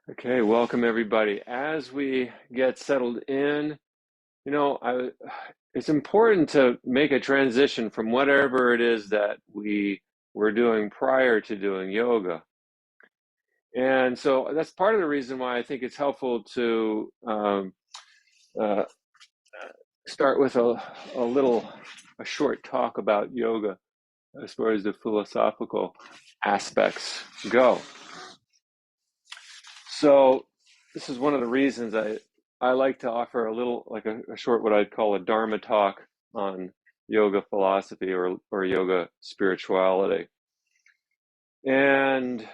Okay, welcome everybody. As we get settled in, you know, it's important to make a transition from whatever it is that we were doing prior to doing yoga. And so that's part of the reason why I think it's helpful to uh, start with a short talk about yoga as far as the philosophical aspects go. So this is one of the reasons I like to offer a little, like a short, what I'd call a Dharma talk on yoga philosophy or yoga spirituality. And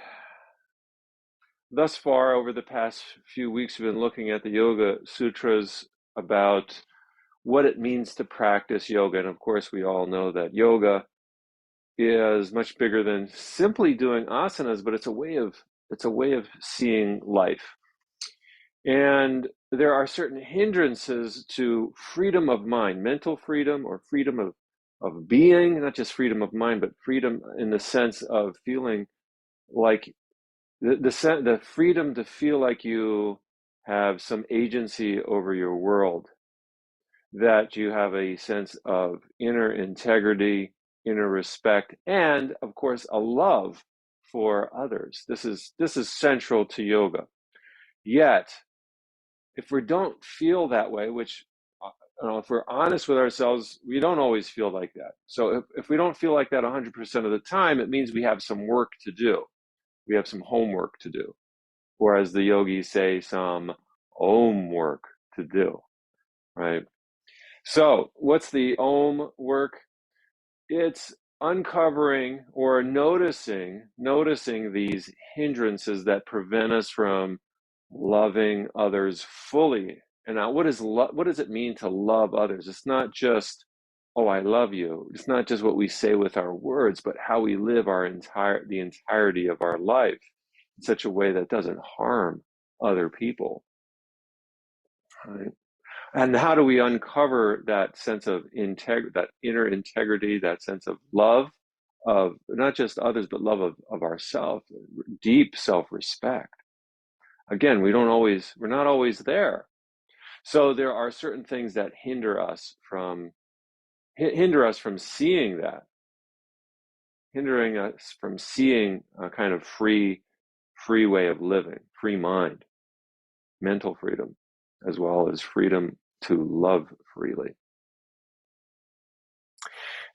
thus far, over the past few weeks, we've been looking at the Yoga Sutras about what it means to practice yoga. And of course, we all know that yoga is much bigger than simply doing asanas, but it's a way of seeing life. And there are certain hindrances to freedom of mind, mental freedom or freedom of being, not just freedom of mind, but freedom in the sense of feeling like the freedom to feel like you have some agency over your world, that you have a sense of inner integrity, inner respect, and of course a love for others. This is central to yoga. Yet if we don't feel that way, which if we're honest with ourselves, we don't always feel like that. So if we don't feel like that 100% of the time, it means we have some work to do. We have some homework to do. Or as the yogis say, some Om work to do, right? So what's the Om work? It's uncovering or noticing these hindrances that prevent us from loving others fully. And now what does it mean to love others? It's not just, oh, I love you. It's not just what we say with our words, but how we live the entirety of our life in such a way that doesn't harm other people. Right? And how do we uncover that sense of that inner integrity, that sense of love of not just others, but love of ourselves, deep self-respect? Again, we're not always there. So there are certain things that hinder us from seeing that, hindering us from seeing a kind of free way of living, free mind, mental freedom, as well as freedom to love freely.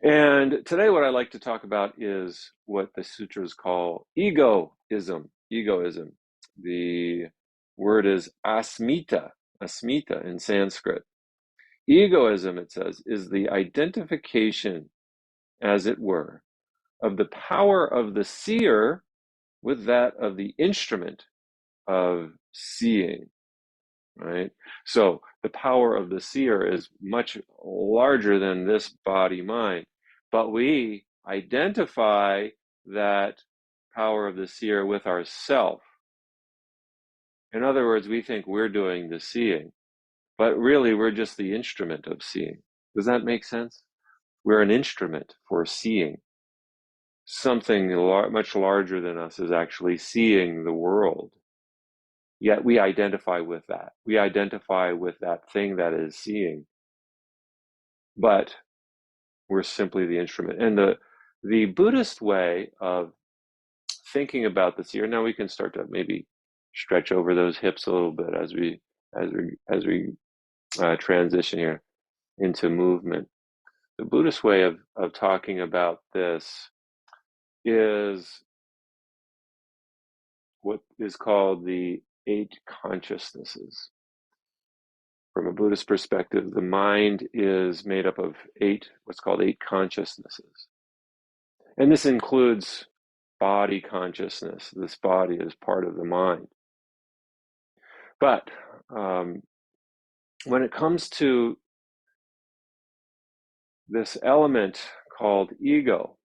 And today what I'd like to talk about is what the sutras call egoism. Egoism. The word is asmita in Sanskrit. Egoism, it says, is the identification, as it were, of the power of the seer with that of the instrument of seeing, right? So the power of the seer is much larger than this body-mind, but we identify that power of the seer with ourself. In other words, we think we're doing the seeing, but really we're just the instrument of seeing. Does that make sense? We're an instrument for seeing. Something much larger than us is actually seeing the world. Yet we identify with that. We identify with that thing that is seeing. But we're simply the instrument. And the Buddhist way of thinking about this here, now we can start to maybe stretch over those hips a little bit as we transition here into movement. The Buddhist way of talking about this is what is called the 8 consciousnesses. From a Buddhist perspective, the mind is made up of what's called 8 consciousnesses. And this includes body consciousness. This body is part of the mind. But when it comes to this element called ego,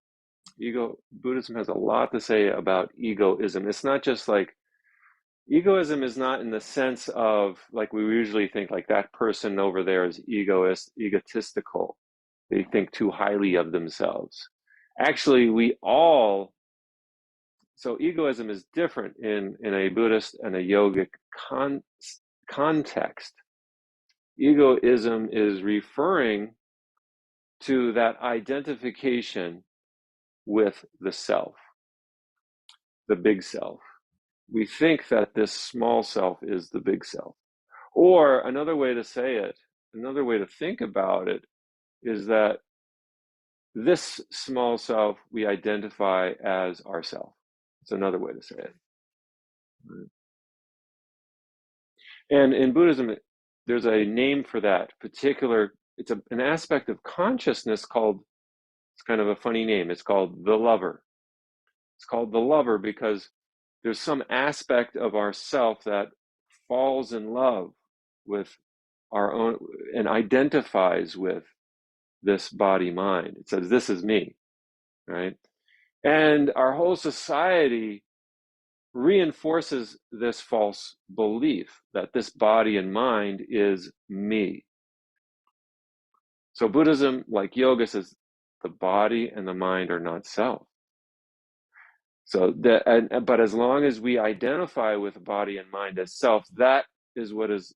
Buddhism has a lot to say about egoism. It's not just like, egoism is not in the sense of, like we usually think, like that person over there is egotistical. They think too highly of themselves. Actually, we all So egoism is different in a Buddhist and a yogic context. Egoism is referring to that identification with the self, the big self. We think that this small self is the big self. Or another way to say it, another way to think about it, is that this small self we identify as ourself. It's another way to say it. And in Buddhism, there's a name for that particular, it's an aspect of consciousness called, it's kind of a funny name, it's called the lover. It's called the lover because there's some aspect of ourself that falls in love with our own and identifies with this body mind. It says, this is me, right? And our whole society reinforces this false belief that this body and mind is me. So Buddhism, like yoga, says the body and the mind are not self. So but as long as we identify with body and mind as self, that is what is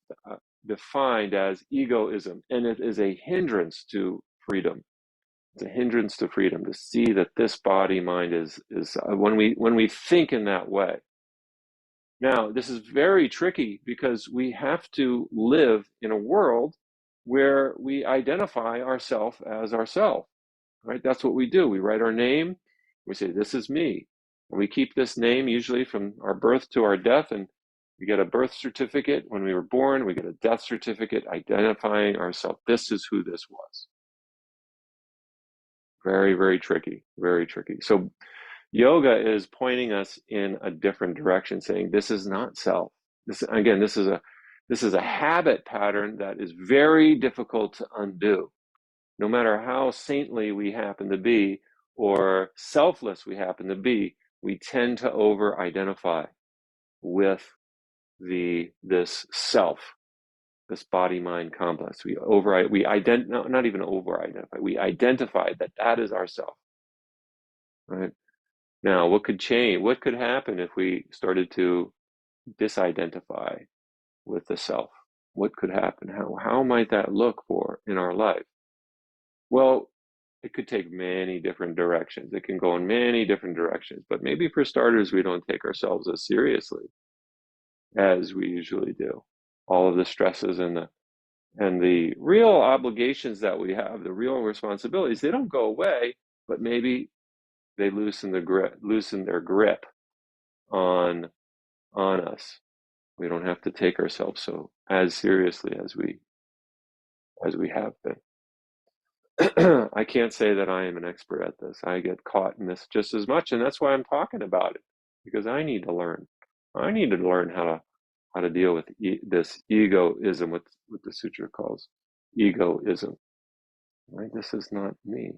defined as egoism, and it is a hindrance to freedom. It's a hindrance to freedom to see that this body mind is when we think in that way. Now, this is very tricky because we have to live in a world where we identify ourself as ourself, right? That's what we do. We write our name, we say, this is me. And we keep this name usually from our birth to our death, and we get a birth certificate when we were born, we get a death certificate identifying ourselves. This is who this was. Very, very tricky, very tricky. So yoga is pointing us in a different direction, saying this is not self. This again, this is a habit pattern that is very difficult to undo. No matter how saintly we happen to be or selfless we happen to be, we tend to over-identify with this self, this body-mind complex. Not even over-identify. We identify that is ourself, right? Now, what could change? What could happen if we started to disidentify with the self? What could happen? How might that look for in our life? Well, it could take many different directions. It can go in many different directions. But maybe for starters, we don't take ourselves as seriously as we usually do. All of the stresses and the real obligations that we have, the real responsibilities, they don't go away, but maybe they loosen their grip on us. We don't have to take ourselves so as seriously as we have been. I can't say that I am an expert at this. I get caught in this just as much, and that's why I'm talking about it, because I need to learn. I need to learn how to deal with this egoism, what the sutra calls egoism. Right? This is not me.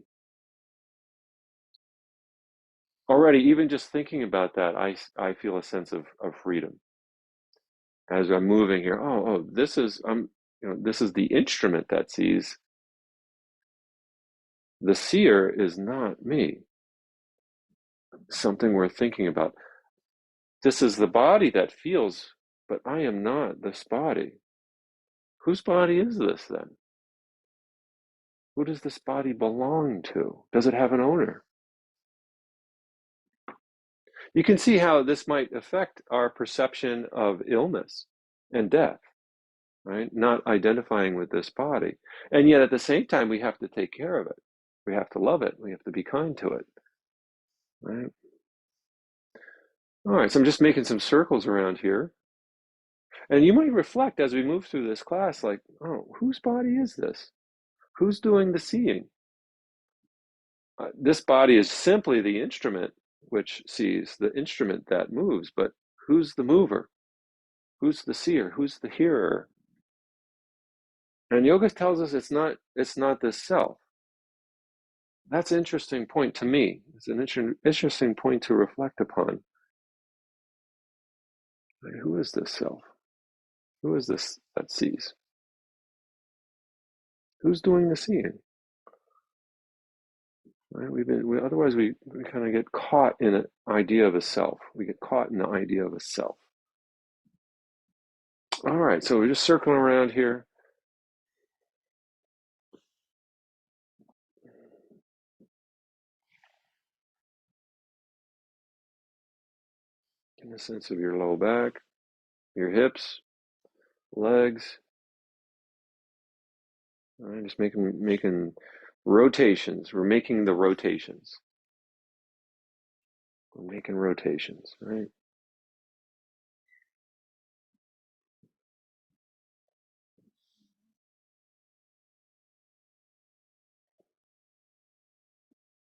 Already, even just thinking about that, I feel a sense of freedom as I'm moving here. This is this is the instrument that sees. The seer is not me. Something worth thinking about. This is the body that feels, but I am not this body. Whose body is this then? Who does this body belong to? Does it have an owner? You can see how this might affect our perception of illness and death, right? Not identifying with this body. And yet at the same time, we have to take care of it. We have to love it. We have to be kind to it, right? All right, so I'm just making some circles around here. And you might reflect as we move through this class, like, whose body is this? Who's doing the seeing? This body is simply the instrument which sees, the instrument that moves, but who's the mover? Who's the seer? Who's the hearer? And yoga tells us it's not this self. That's an interesting point to me. It's an interesting point to reflect upon. Like, who is this self? Who is this that sees? Who's doing the seeing? Right? Otherwise we kind of get caught in an idea of a self. We get caught in the idea of a self. All right, so we're just circling around here. Get a sense of your low back, your hips, legs. All right, just making rotations. We're making the rotations. We're making rotations, right?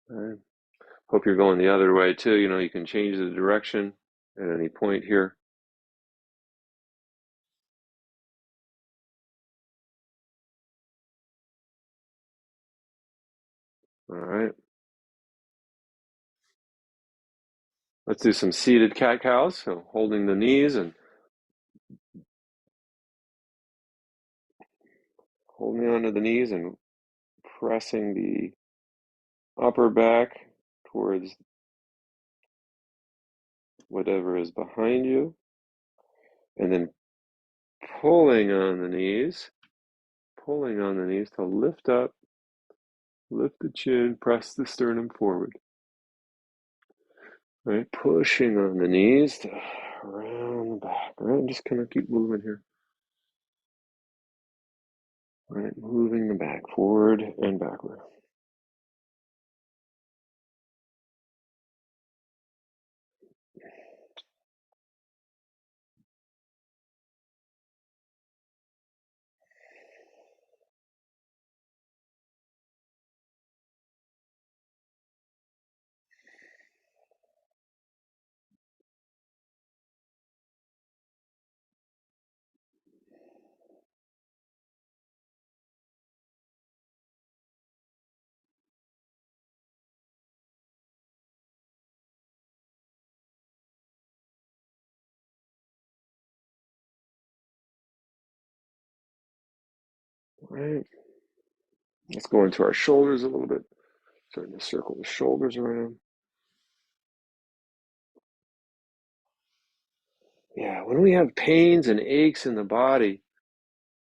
All right. Hope you're going the other way too. You know, you can change the direction at any point here. All right. Let's do some seated cat-cows. So holding the knees and holding onto the knees and pressing the upper back towards whatever is behind you. And then pulling on the knees to lift up, lift the chin, press the sternum forward. Right, pushing on the knees to around the back. Right, just kind of keep moving here. Right, moving the back forward and backward. Right, let's go into our shoulders a little bit. Starting to circle the shoulders around. Yeah, when we have pains and aches in the body,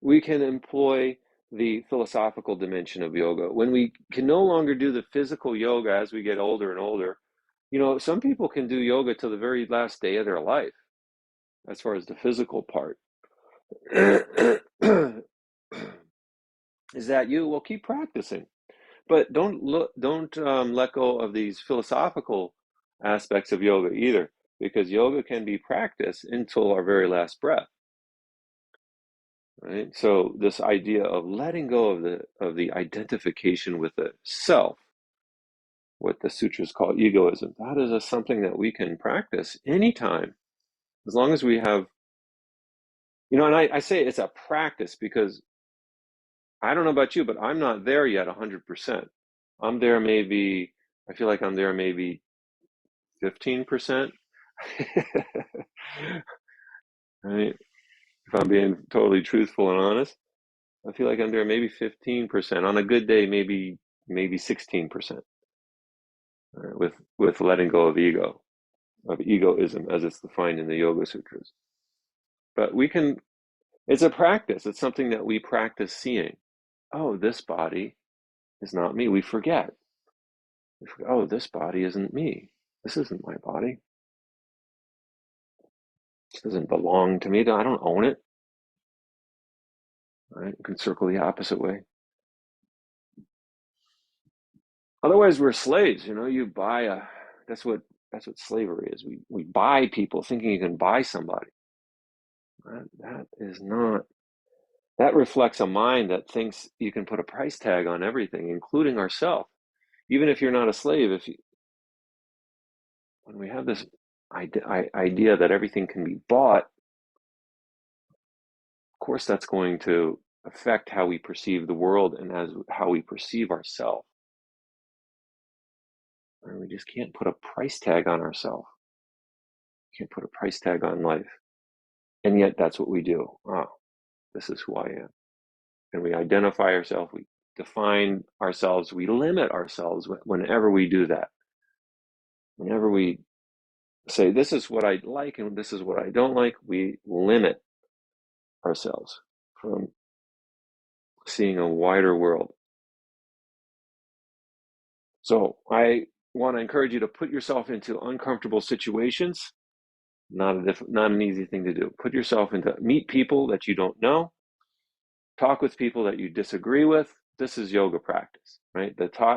we can employ the philosophical dimension of yoga. When we can no longer do the physical yoga as we get older and older, you know, some people can do yoga till the very last day of their life, as far as the physical part. Is that you? Well, keep practicing, but don't let go of these philosophical aspects of yoga either, because yoga can be practiced until our very last breath. Right? So this idea of letting go of the identification with the self, what the sutras call egoism, that is something that we can practice anytime, as long as we have, you know, and I say it's a practice because I don't know about you, but I'm not there yet 100%. I'm there maybe, I feel like I'm there maybe 15%. Right? If I'm being totally truthful and honest, I feel like I'm there maybe 15%. On a good day, maybe 16%. Right? With letting go of ego, of egoism as it's defined in the Yoga Sutras. But we can, it's a practice. It's something that we practice seeing. Oh, this body is not me. We forget. Oh, this body isn't me. This isn't my body. This doesn't belong to me. I don't own it. Right? You can circle the opposite way. Otherwise, we're slaves. You know, you buy a. That's what slavery is. We buy people thinking you can buy somebody. That is not. That reflects a mind that thinks you can put a price tag on everything, including ourself. Even if you're not a slave, when we have this idea that everything can be bought, of course, that's going to affect how we perceive the world and how we perceive ourselves. And we just can't put a price tag on ourselves. Can't put a price tag on life. And yet that's what we do. Oh, this is who I am. And we identify ourselves. define ourselves, we limit ourselves whenever we do that. Whenever we say, this is what I like and this is what I don't like, we limit ourselves from seeing a wider world. So I want to encourage you to put yourself into uncomfortable situations. Not an easy thing to do. Put yourself into, meet people that you don't know, talk with people that you disagree with. This is yoga practice, right?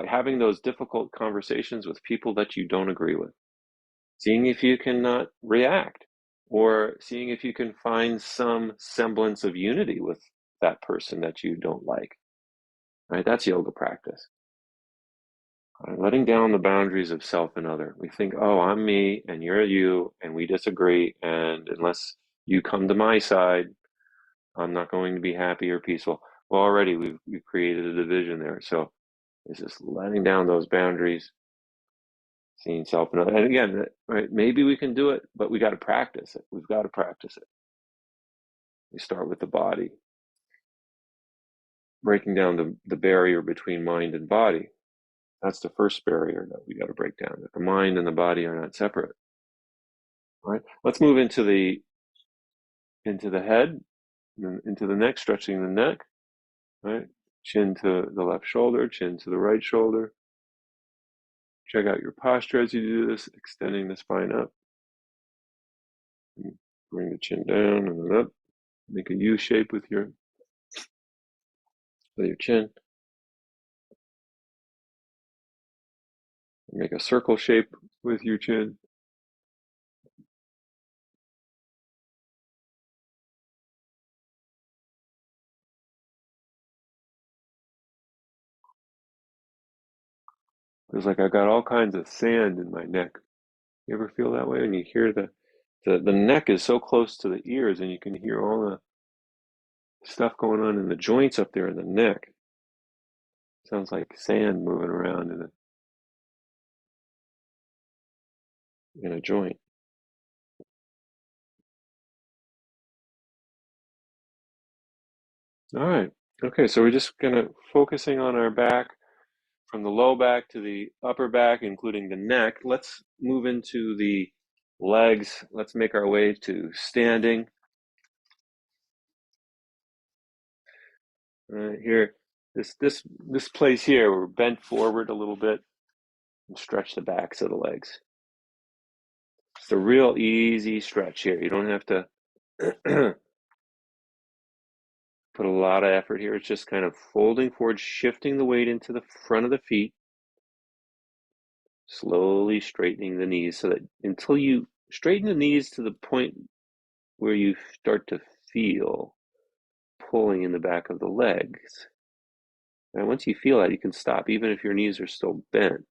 Having those difficult conversations with people that you don't agree with, seeing if you can not react, or seeing if you can find some semblance of unity with that person that you don't like, right? That's yoga practice. Letting down the boundaries of self and other. We think, oh, I'm me and you're you, and we disagree, and unless you come to my side, I'm not going to be happy or peaceful. Well, already we've created a division there. So it's just letting down those boundaries, seeing self and other. And again, right, maybe we can do it, but we got to practice it. We've got to practice it. We start with the body, breaking down the barrier between mind and body. That's the first barrier that we got to break down, that the mind and the body are not separate. All right, let's move into the head, into the neck, stretching the neck, right? Chin to the left shoulder, chin to the right shoulder. Check out your posture as you do this, extending the spine up. Bring the chin down and then up. Make a U shape with your chin. Make a circle shape with your chin. Feels like I got all kinds of sand in my neck. You ever feel that way when you hear the neck is so close to the ears and you can hear all the stuff going on in the joints up there in the neck? Sounds like sand moving around in a joint. All right. Okay, so we're just gonna focusing on our back, from the low back to the upper back, including the neck. Let's move into the legs. Let's make our way to standing. Right here, this place here, we're bent forward a little bit and stretch the backs of the legs. It's a real easy stretch here. You don't have to put a lot of effort here. It's just kind of folding forward, shifting the weight into the front of the feet, slowly straightening the knees so that until you straighten the knees to the point where you start to feel pulling in the back of the legs. And once you feel that, you can stop, even if your knees are still bent.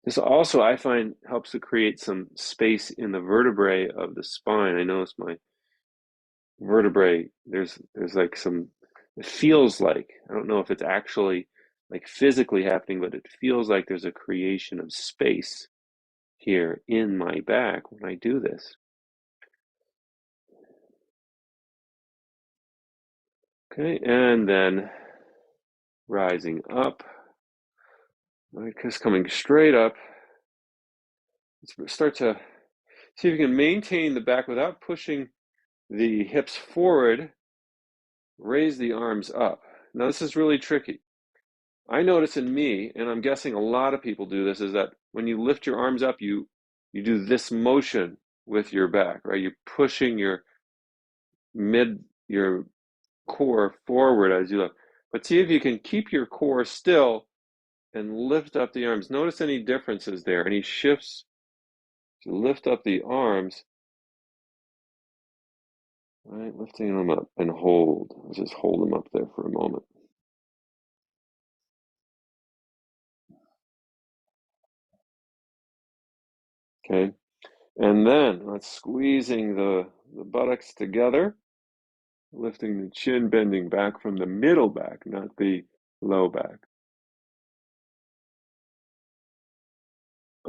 This also, I find, helps to create some space in the vertebrae of the spine. I notice my vertebrae, there's like some, it feels like, I don't know if it's actually like physically happening, but it feels like there's a creation of space here in my back when I do this. Okay, and then rising up, right, just coming straight up. Let's start to see if you can maintain the back without pushing the hips forward. Raise the arms up. Now, this is really tricky. I notice in me, and I'm guessing a lot of people do this, is that when you lift your arms up, you do this motion with your back, right? You're pushing your core forward as you lift. But see if you can keep your core still and lift up the arms. Notice any differences there, any shifts to lift up the arms, right? Lifting them up and hold. Let's just hold them up there for a moment. Okay. And then let's squeezing the buttocks together, lifting the chin, bending back from the middle back, not the low back.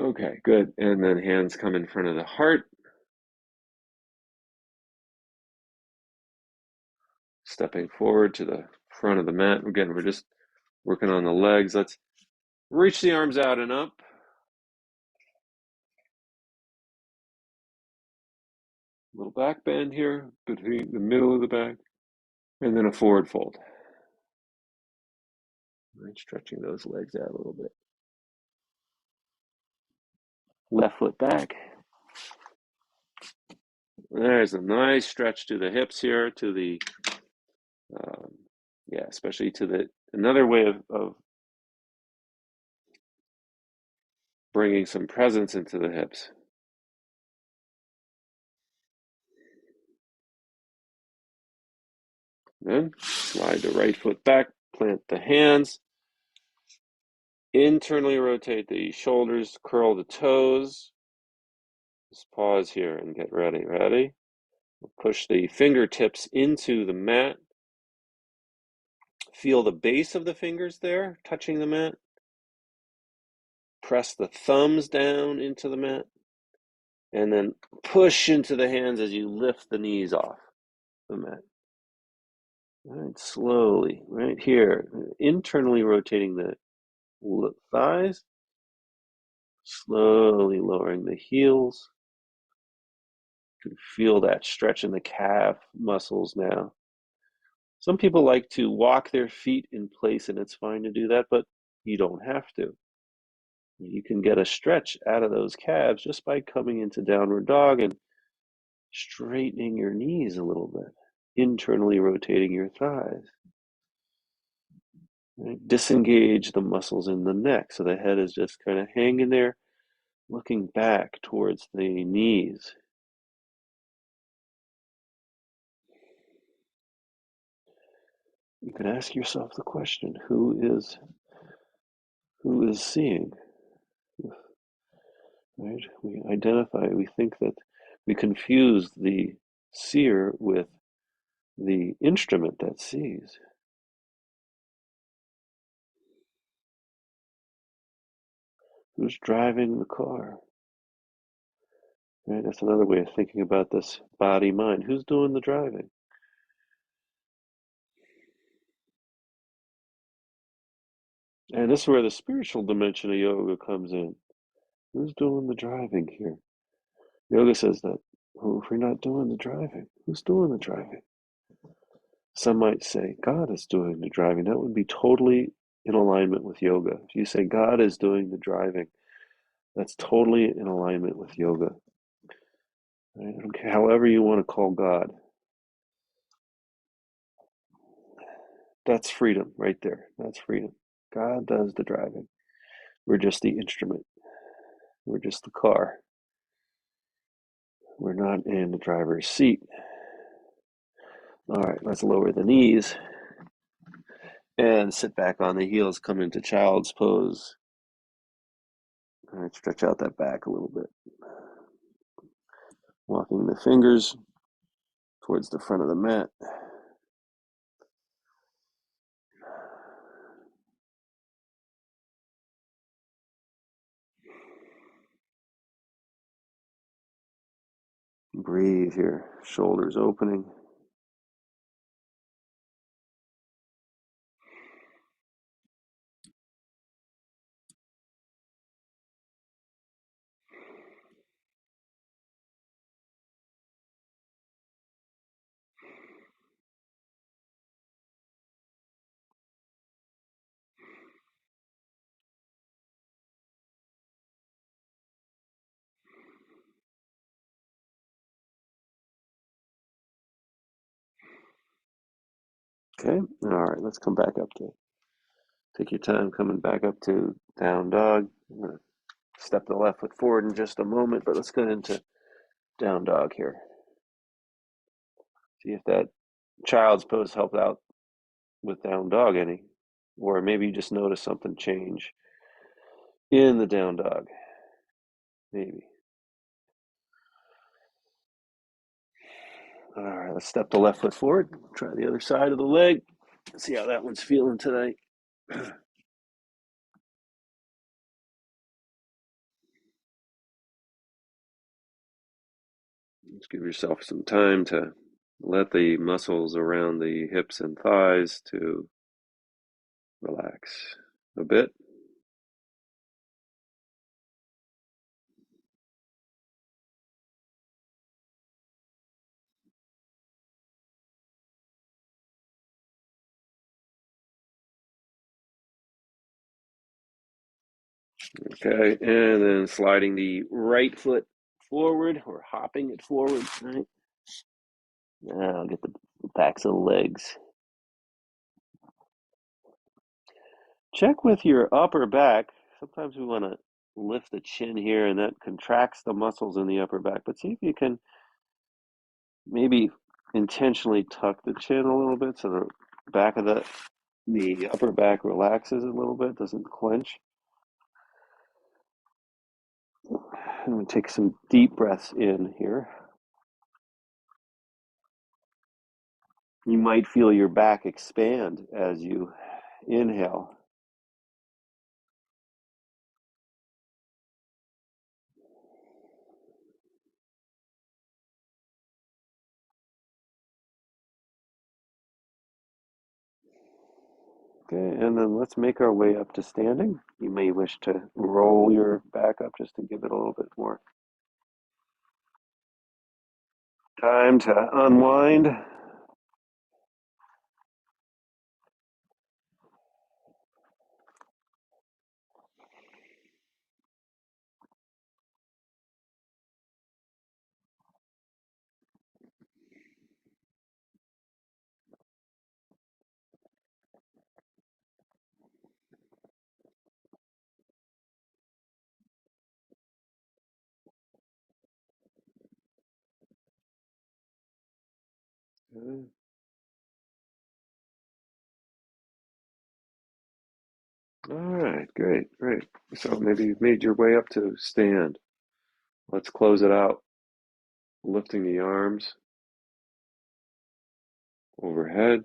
Okay, good. And then hands come in front of the heart. Stepping forward to the front of the mat. Again, we're just working on the legs. Let's reach the arms out and up. Little back bend here between the middle of the back. And then a forward fold. Right, stretching those legs out a little bit. Left foot back. There's a nice stretch to the hips here, to the, especially to the, another way of bringing some presence into the hips. Then slide the right foot back, plant the hands, internally rotate the shoulders, curl the toes. Just pause here and get ready. Ready? Push the fingertips into the mat. Feel the base of the fingers there, touching the mat. Press the thumbs down into the mat. And then push into the hands as you lift the knees off the mat. All right, slowly, right here, internally rotating the thighs, slowly lowering the heels. You can feel that stretch in the calf muscles now. Some people like to walk their feet in place, and it's fine to do that, but you don't have to. You can get a stretch out of those calves just by coming into downward dog and straightening your knees a little bit, internally rotating your thighs. Right? Disengage the muscles in the neck so the head is just kind of hanging there, looking back towards the knees. You can ask yourself the question, who is seeing? Right? We identify, we think that we confuse the seer with the instrument that sees. Who's driving the car? Right? That's another way of thinking about this body-mind. Who's doing the driving? And this is where the spiritual dimension of yoga comes in. Who's doing the driving here? Yoga says that, well, if we're not doing the driving, who's doing the driving? Some might say God is doing the driving. That would be totally in alignment with yoga. If you say God is doing the driving, that's totally in alignment with yoga. Right? I don't care, however you want to call God. That's freedom right there. That's freedom. God does the driving. We're just the instrument. We're just the car. We're not in the driver's seat. All right, let's lower the knees and sit back on the heels, come into child's pose. All right, stretch out that back a little bit. Walking the fingers towards the front of the mat. Breathe here, shoulders opening. Okay, all right, let's come back up to, take your time coming back up to down dog. I'm going to step the left foot forward in just a moment, but let's go into down dog here. See if that child's pose helped out with down dog any, or maybe you just notice something change in the down dog, maybe. All right, let's step the left foot forward. Try the other side of the leg. See how that one's feeling tonight. Just give yourself some time to Let the muscles around the hips and thighs to relax a bit. Okay, and then sliding the right foot forward or hopping it forward. Right. Now I'll get the backs of the legs. Check with your upper back. Sometimes we want to lift the chin here, and that contracts the muscles in the upper back. But see if you can maybe intentionally tuck the chin a little bit so the back of the upper back relaxes a little bit, doesn't clench. And we take some deep breaths in here. You might feel your back expand as you inhale. Okay, and then let's make our way up to standing. You may wish to roll your back up just to give it a little bit more time to unwind. Okay. All right, great, great. So maybe you've made your way up to stand. Let's close it out, lifting the arms overhead.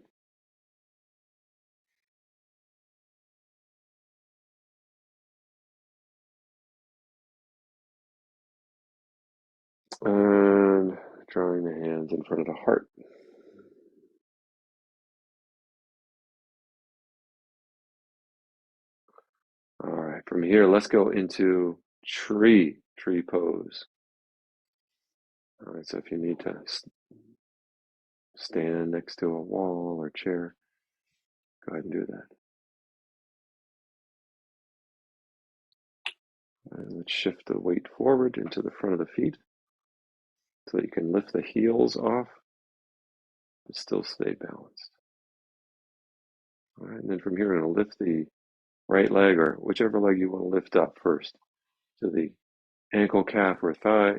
And drawing the hands in front of the heart. All right, from here, let's go into tree pose. All right, so if you need to stand next to a wall or chair, go ahead and do that. And let's shift the weight forward into the front of the feet so that you can lift the heels off, but still stay balanced. All right, and then from here, we're going to lift the right leg or whichever leg you want to lift up first to the ankle, calf, or thigh.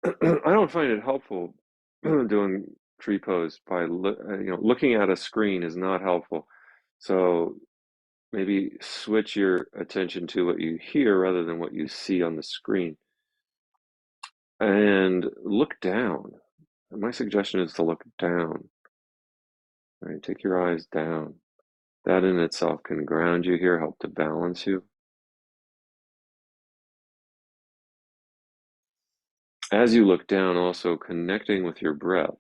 I don't find it helpful doing tree pose by looking at a screen is not helpful. So maybe switch your attention to what you hear rather than what you see on the screen, and look down. My suggestion is to look down. Right, take your eyes down. That in itself can ground you here, help to balance you. As you look down, also connecting with your breath.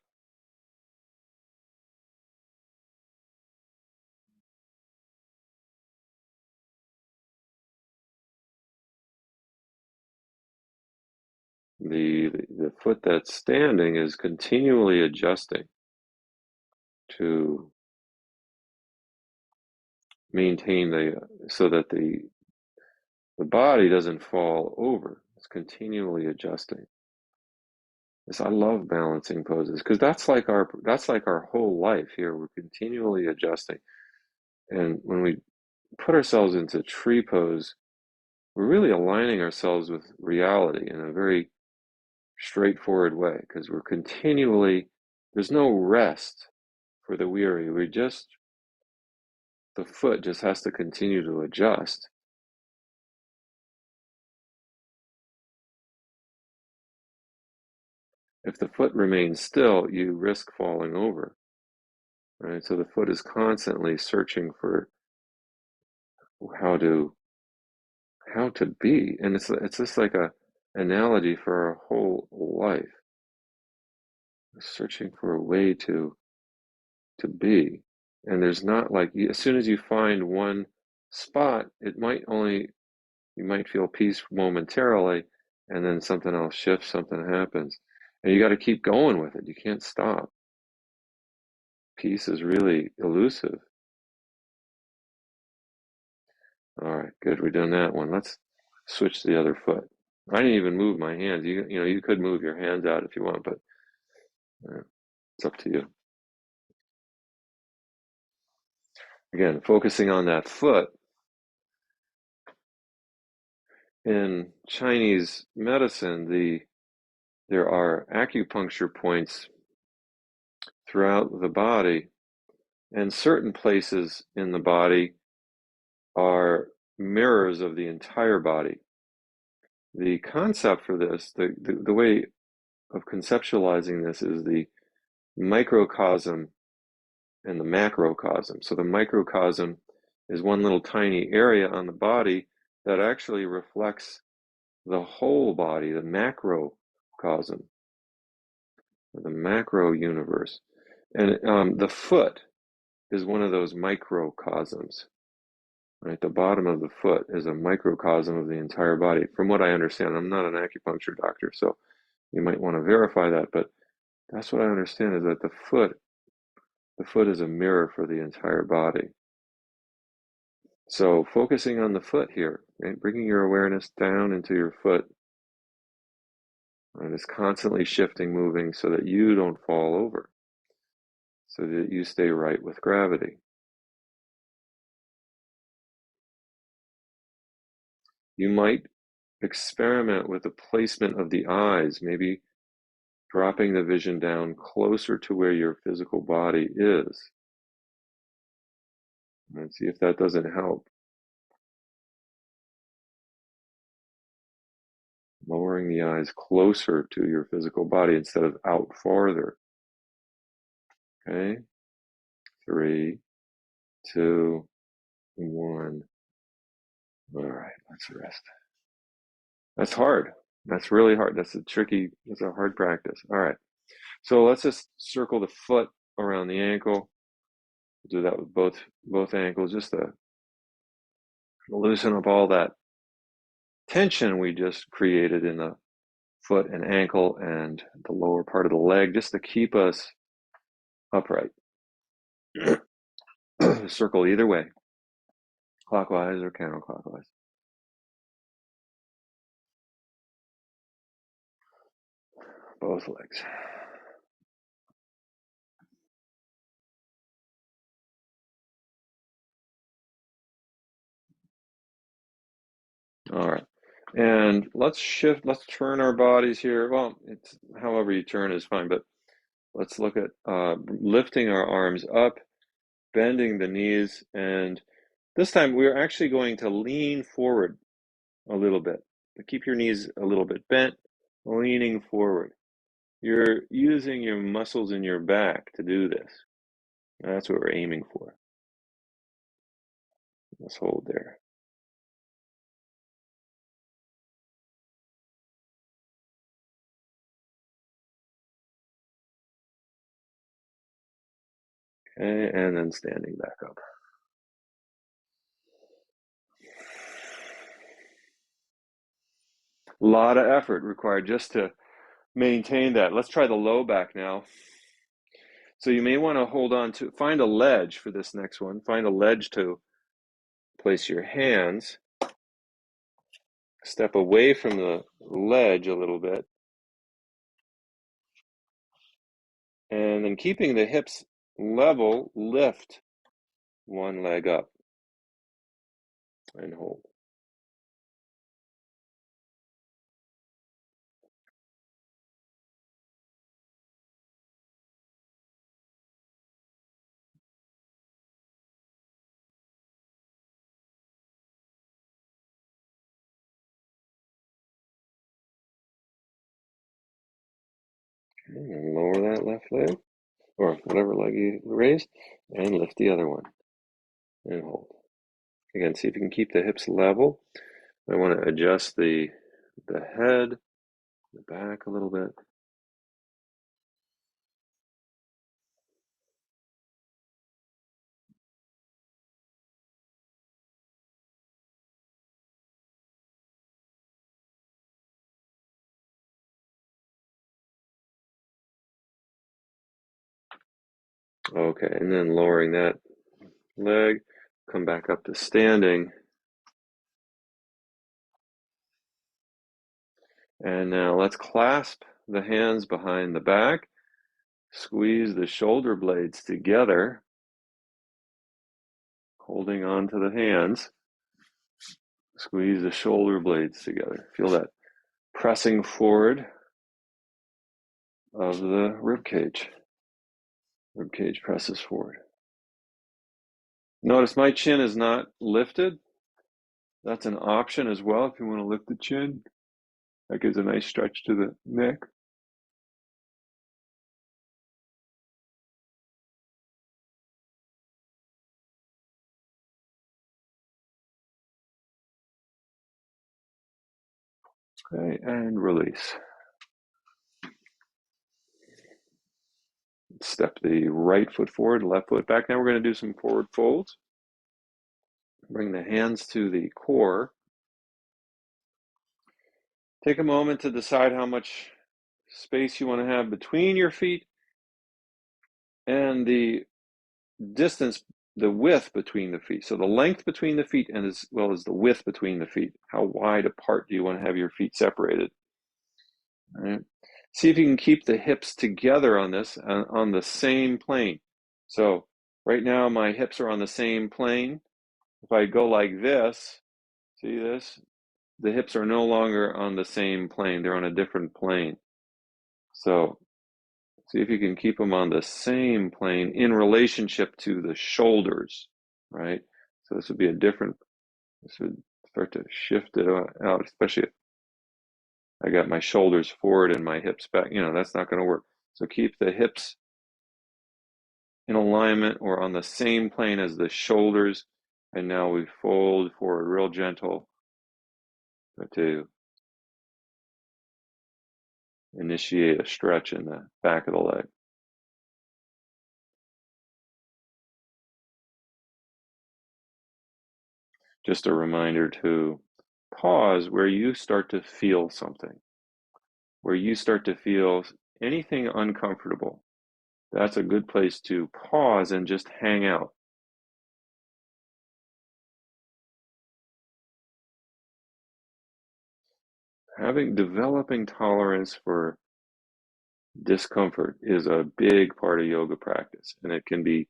The foot that's standing is continually adjusting to maintain so that the body doesn't fall over. It's continually adjusting. Yes, I love balancing poses because that's like our whole life here. We're continually adjusting. And when we put ourselves into tree pose, we're really aligning ourselves with reality in a very straightforward way because there's no rest for the weary. The foot just has to continue to adjust. If the foot remains still, you risk falling over, right? So the foot is constantly searching for how to be, and it's just like analogy for our whole life, searching for a way to be. And there's not like, as soon as you find one spot, it might only, you might feel peace momentarily, and then something else shifts, something happens. And you got to keep going with it. You can't stop. Peace is really elusive. All right, good. We've done that one. Let's switch to the other foot. I didn't even move my hands. You know, you could move your hands out if you want, but it's up to you. Again, focusing on that foot. In Chinese medicine, there are acupuncture points throughout the body, and certain places in the body are mirrors of the entire body. The concept for this, the way of conceptualizing this is the microcosm and the macrocosm. So the microcosm is one little tiny area on the body that actually reflects the whole body, the macrocosm, the macro universe. And the foot is one of those microcosms. Right, the bottom of the foot is a microcosm of the entire body. From what I understand, I'm not an acupuncture doctor, so you might want to verify that, but that's what I understand is that the foot is a mirror for the entire body. So focusing on the foot here, right, bringing your awareness down into your foot, and it's constantly shifting, moving so that you don't fall over, so that you stay right with gravity. You might experiment with the placement of the eyes, maybe dropping the vision down closer to where your physical body is. And see if that doesn't help. Lowering the eyes closer to your physical body instead of out farther. Okay? 3, 2, 1. All right, let's rest. That's hard. That's really hard. That's a hard practice. All right. So let's just circle the foot around the ankle. Do that with both ankles, just to loosen up all that tension we just created in the foot and ankle and the lower part of the leg, just to keep us upright. Circle either way, clockwise or counterclockwise. Both legs. All right. And let's turn our bodies here. Well, it's however you turn is fine, but let's look at lifting our arms up, bending the knees, and this time we're actually going to lean forward a little bit. But keep your knees a little bit bent, leaning forward. You're using your muscles in your back to do this. That's what we're aiming for. Let's hold there. Okay, and then standing back up. A lot of effort required just to maintain that. Let's try the low back now. So you may want to hold on to, find a ledge for this next one. Find a ledge to place your hands. Step away from the ledge a little bit. And then keeping the hips level, lift one leg up and hold. Okay, and lower that left leg, or whatever leg you raised, and lift the other one and hold. Again, see if you can keep the hips level. I want to adjust the the head, the back a little bit. Okay, and then lowering that leg, come back up to standing. And now let's clasp the hands behind the back, squeeze the shoulder blades together, holding on to the hands, squeeze the shoulder blades together. Feel that pressing forward of the rib cage. Rib cage presses forward. Notice my chin is not lifted. That's an option as well if you want to lift the chin. That gives a nice stretch to the neck. Okay, and release. Step the right foot forward, left foot back. Now we're going to do some forward folds. Bring the hands to the core. Take a moment to decide how much space you want to have between your feet and the distance, the width between the feet. So the length between the feet and as well as the width between the feet. How wide apart do you want to have your feet separated? All right. See if you can keep the hips together on this, on the same plane. So right now my hips are on the same plane. If I go like this, see this? The hips are no longer on the same plane. They're on a different plane. So see if you can keep them on the same plane in relationship to the shoulders, right? So this would be this would start to shift it out, especially if I got my shoulders forward and my hips back. That's not going to work. So keep the hips in alignment or on the same plane as the shoulders. And now we fold forward real gentle to initiate a stretch in the back of the leg. Just a reminder to pause where you start to feel something, where you start to feel anything uncomfortable. That's a good place to pause and just hang out. Developing tolerance for discomfort is a big part of yoga practice, and it can be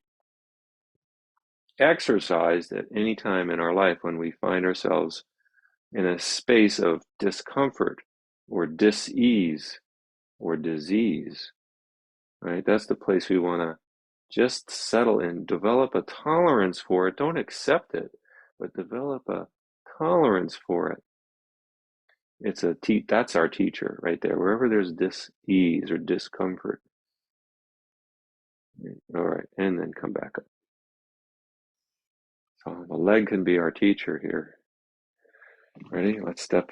exercised at any time in our life when we find ourselves in a space of discomfort or dis-ease or disease, right? That's the place we want to just settle in, develop a tolerance for it. Don't accept it, but develop a tolerance for it. That's our teacher right there. Wherever there's dis-ease or discomfort. All right, and then come back up. So the leg can be our teacher here. Ready? Let's step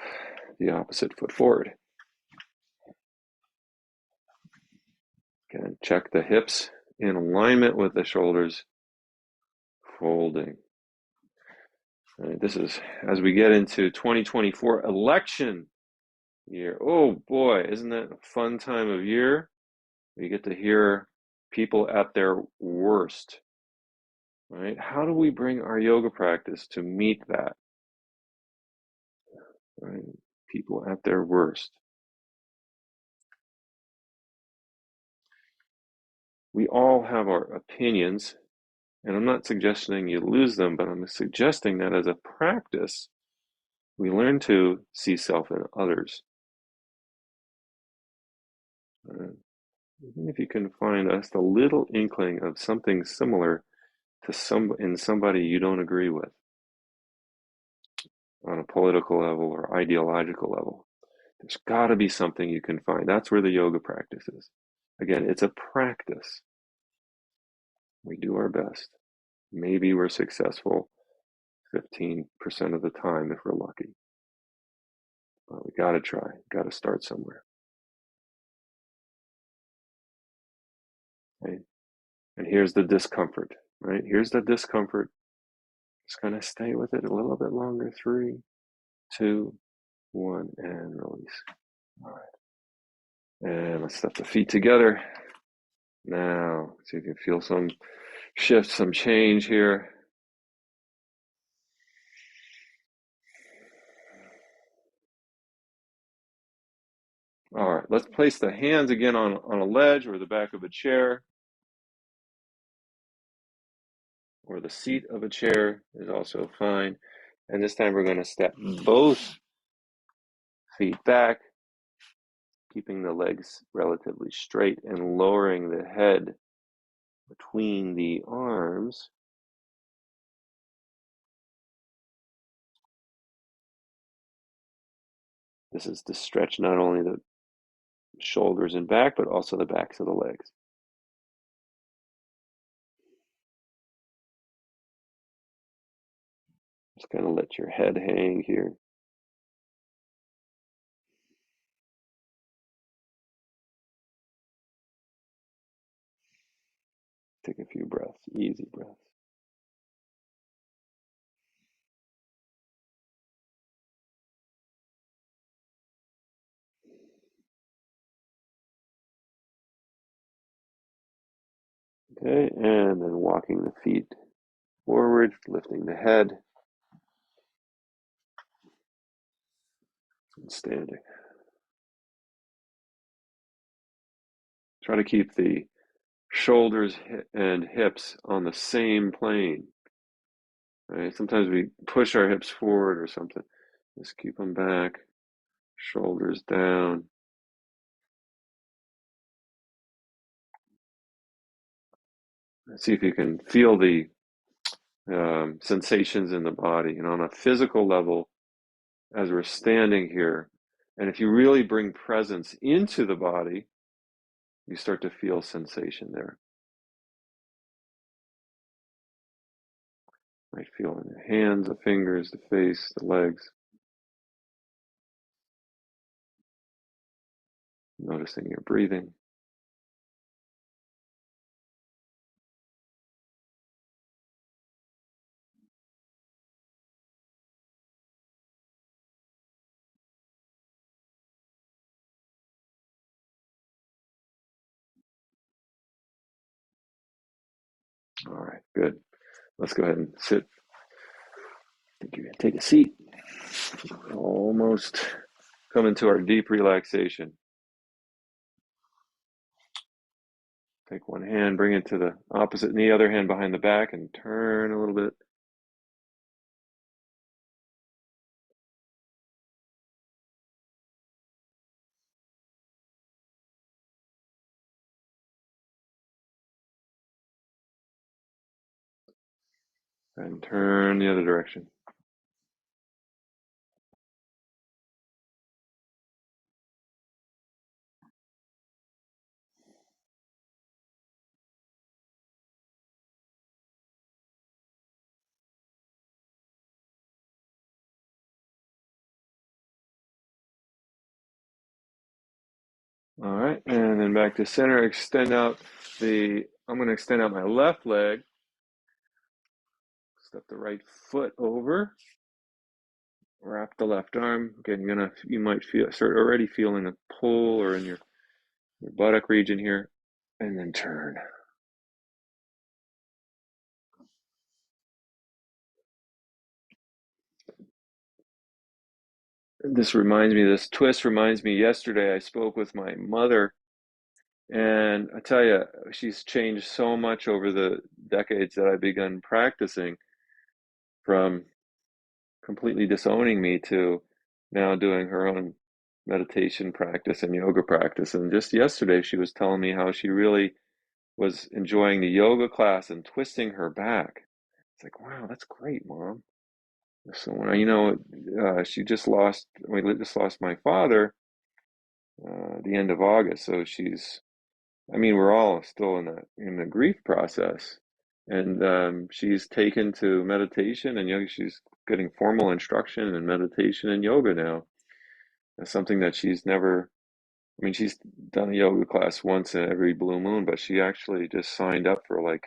the opposite foot forward. Again, check the hips in alignment with the shoulders, folding. Right, this is as we get into 2024 election year. Oh boy, isn't that a fun time of year? We get to hear people at their worst. Right? How do we bring our yoga practice to meet that? Right? People at their worst. We all have our opinions, and I'm not suggesting you lose them, but I'm suggesting that as a practice, we learn to see self in others. Even if you can find just a little inkling of something similar to somebody you don't agree with on a political level or ideological level, there's got to be something you can find. That's where the yoga practice is. Again, it's a practice. We do our best. Maybe we're successful 15% of the time if we're lucky. Well, we got to try, got to start somewhere. Right? And here's the discomfort, right? Here's the discomfort. Just going to stay with it a little bit longer. 3, 2, 1, and release. All right. And let's step the feet together. Now, see if you can feel some shift, some change here. All right, let's place the hands again on a ledge or the back of a chair, or the seat of a chair is also fine. And this time we're going to step both feet back, keeping the legs relatively straight and lowering the head between the arms. This is to stretch not only the shoulders and back, but also the backs of the legs. Just kind of let your head hang here. Take a few breaths, easy breaths. Okay, and then walking the feet forward, lifting the head, and standing. Try to keep the shoulders and hips on the same plane. Right? Sometimes we push our hips forward or something. Just keep them back, shoulders down. See if you can feel the sensations in the body. And on a physical level, as we're standing here, and if you really bring presence into the body, you start to feel sensation there. Might feel in the hands, the fingers, the face, the legs. Noticing your breathing. All right, good. Let's go ahead and sit. I think you're going to take a seat. Almost coming to our deep relaxation. Take one hand, bring it to the opposite knee, other hand behind the back, and turn a little bit. And turn the other direction. All right, and then back to center. Extend out I'm going to extend out my left leg. Step the right foot over. Wrap the left arm. Again, you might start already feeling a pull or in your buttock region here, and then turn. This twist reminds me, yesterday I spoke with my mother, and I tell you, she's changed so much over the decades that I've begun practicing, from completely disowning me to now doing her own meditation practice and yoga practice. And just yesterday, she was telling me how she really was enjoying the yoga class and twisting her back. It's like, wow, that's great, Mom. So when we just lost my father at the end of August. So we're all still in the grief process, and she's taken to meditation and yoga. She's getting formal instruction in meditation and yoga now. That's something that she's never, I mean, she's done a yoga class once in every blue moon, but she actually just signed up for like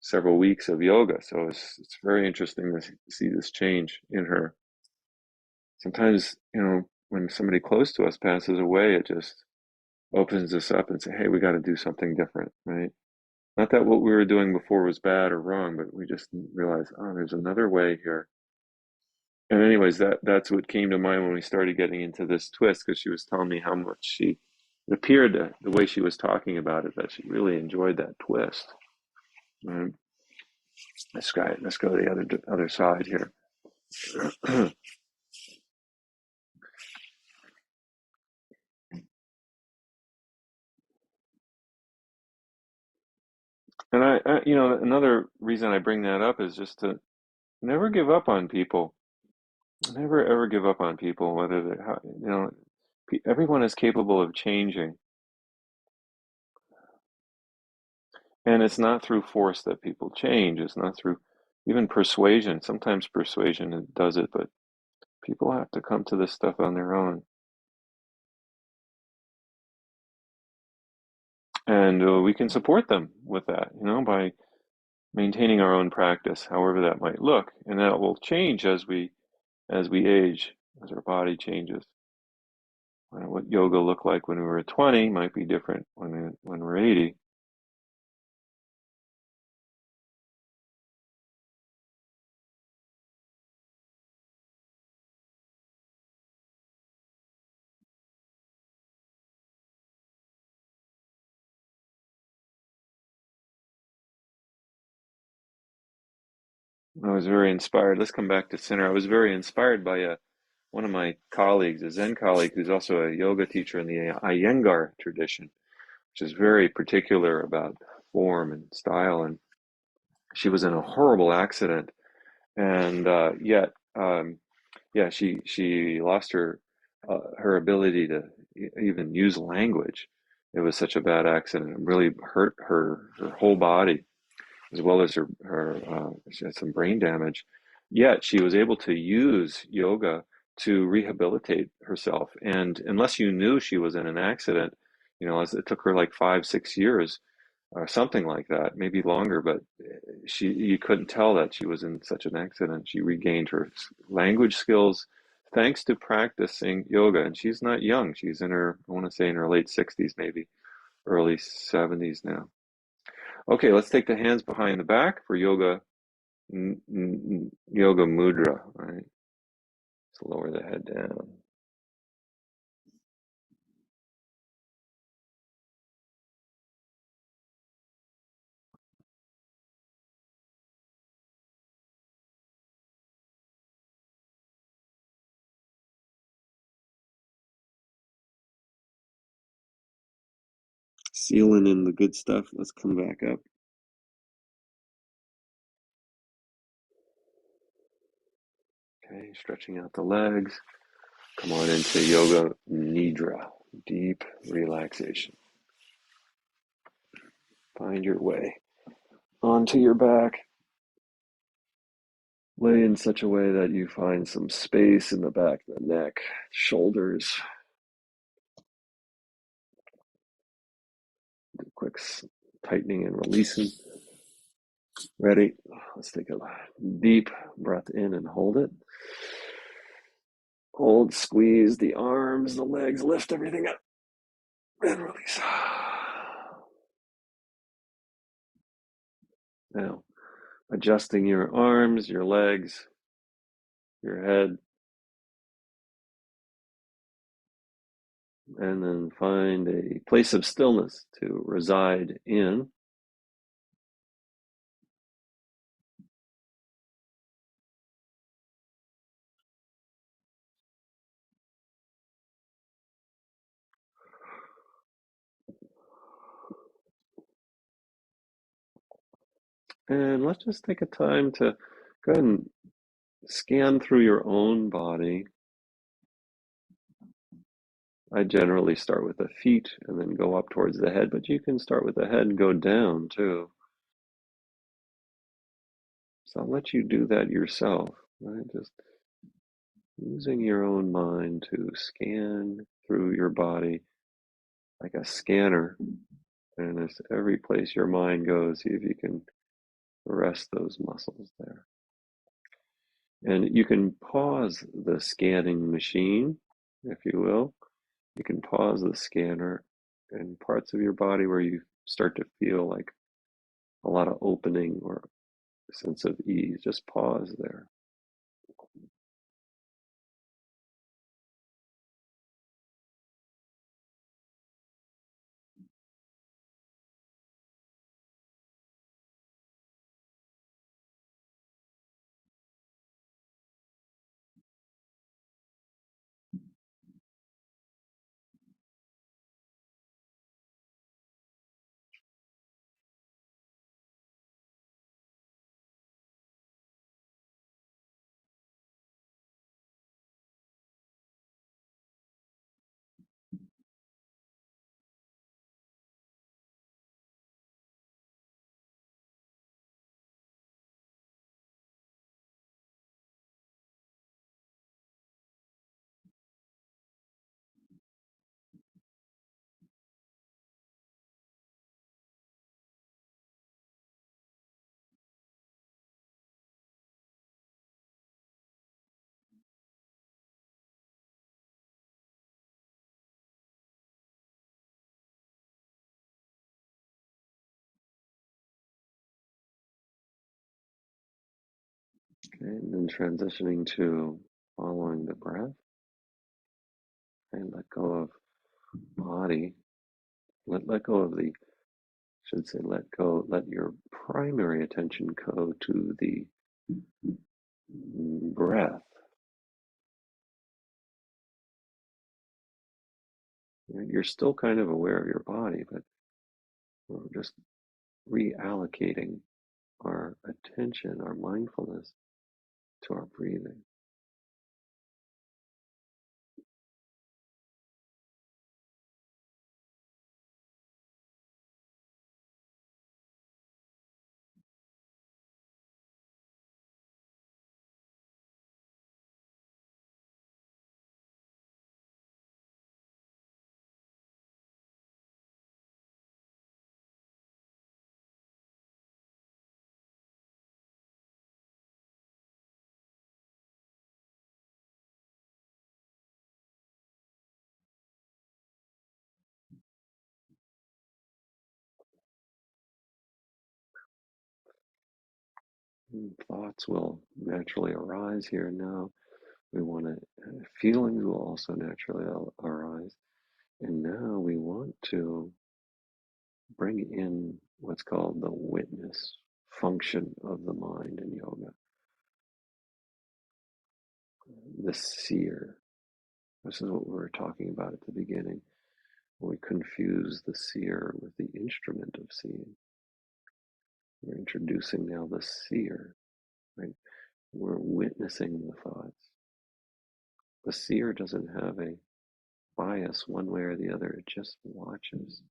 several weeks of yoga. So it's very interesting to see this change in her. Sometimes, when somebody close to us passes away, it just opens us up and say, hey, we got to do something different, right? Not that what we were doing before was bad or wrong, but we just realized, oh, there's another way here. And anyways, that's what came to mind when we started getting into this twist, because she was telling me how much it appeared the way she was talking about it, that she really enjoyed that twist. Right? Let's go to the other side here. And another reason I bring that up is just to never give up on people. Never ever give up on people, whether they're, everyone is capable of changing. And it's not through force that people change. It's not through even persuasion. Sometimes persuasion does it, but people have to come to this stuff on their own. And we can support them with that, by maintaining our own practice, however that might look. And that will change as we age, as our body changes. What yoga looked like when we were 20 might be different when we're 80. I was very inspired. Let's come back to center. I was very inspired by one of my colleagues, a Zen colleague, who's also a yoga teacher in the Iyengar tradition, which is very particular about form and style. And she was in a horrible accident, and yet, yeah, she lost her ability to even use language. It was such a bad accident. It really hurt her whole body, as well as she had some brain damage. Yet she was able to use yoga to rehabilitate herself. And unless you knew she was in an accident, it took her like 5, 6 years or something like that, maybe longer, but you couldn't tell that she was in such an accident. She regained her language skills thanks to practicing yoga. And she's not young. She's I want to say in her late 60s, maybe early 70s now. Okay, let's take the hands behind the back for yoga mudra. All right, let's lower the head down. Sealing in the good stuff. Let's come back up. Okay, stretching out the legs. Come on into yoga nidra, deep relaxation. Find your way onto your back. Lay in such a way that you find some space in the back of the neck, shoulders. Quick tightening and releasing. Ready? Let's take a deep breath in and hold it. Hold, squeeze the arms, the legs, lift everything up, and release. Now, adjusting your arms, your legs, your head, and then find a place of stillness to reside in. And let's just take a time to go ahead and scan through your own body. I generally start with the feet and then go up towards the head, but you can start with the head and go down too. So I'll let you do that yourself, right? Just using your own mind to scan through your body like a scanner. And as every place your mind goes, see if you can rest those muscles there. And you can pause the scanning machine, if you will. You can pause the scanner and parts of your body where you start to feel like a lot of opening or a sense of ease. Just pause there. Okay, and then transitioning to following the breath and let go of body. Let go of the, should say, let your primary attention go to the breath. You're still kind of aware of your body, but we're just reallocating our attention, our mindfulness to our breathing. And thoughts will naturally arise here and now. We want to, feelings will also naturally arise. And now we want to bring in what's called the witness function of the mind in yoga, the seer. This is what we were talking about at the beginning. We confuse the seer with the instrument of seeing. We're introducing now the seer, right? We're witnessing the thoughts. The seer doesn't have a bias one way or the other, it just watches.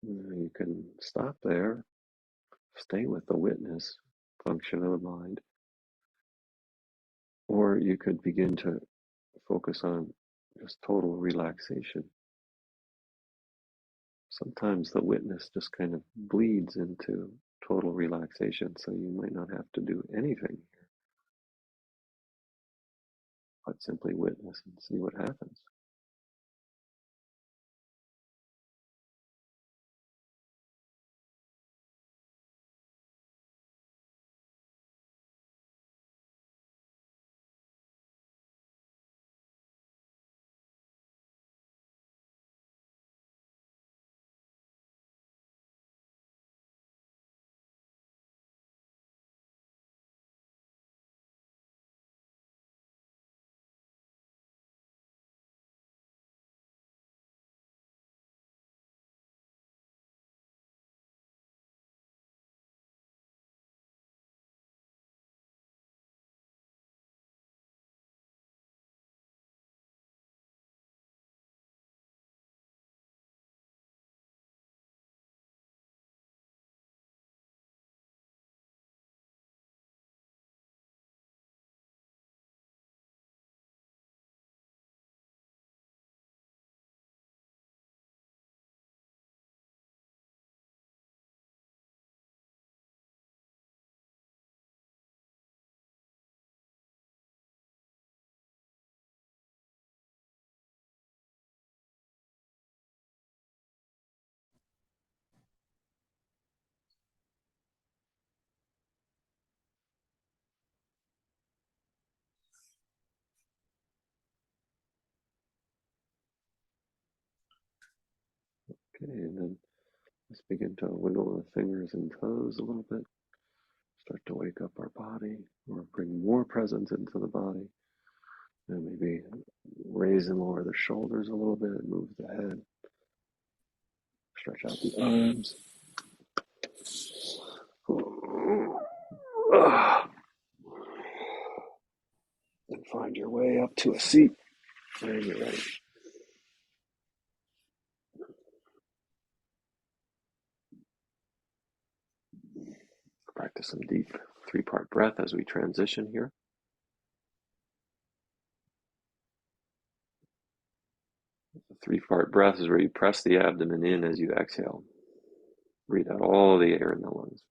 You can stop there, stay with the witness, function of the mind. Or you could begin to focus on just total relaxation. Sometimes the witness just kind of bleeds into total relaxation, so you might not have to do anything here, but simply witness and see what happens. Okay, and then let's begin to wiggle the fingers and toes a little bit. Start to wake up our body, or bring more presence into the body. And maybe raise and lower the shoulders a little bit, move the head, stretch out the arms. And find your way up to a seat when you're ready. Practice some deep 3-part breath as we transition here. The 3-part breath is where you press the abdomen in as you exhale. Breathe out all the air in the lungs.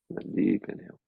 And then deep inhale.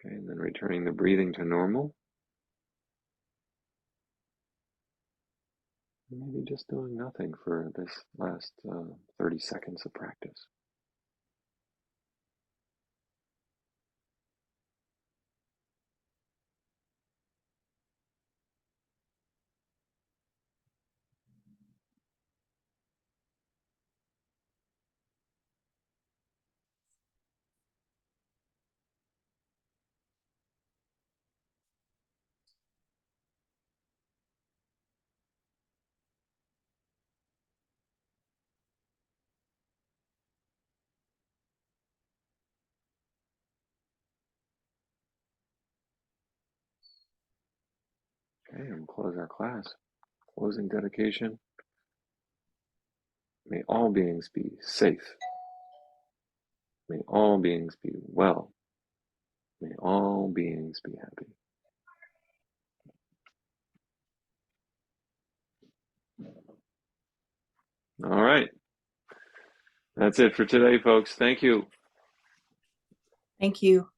Okay, and then returning the breathing to normal. Maybe just doing nothing for this last 30 seconds of practice. Okay, and we'll close our class. Closing dedication. May all beings be safe. May all beings be well. May all beings be happy. All right. That's it for today, folks. Thank you. Thank you.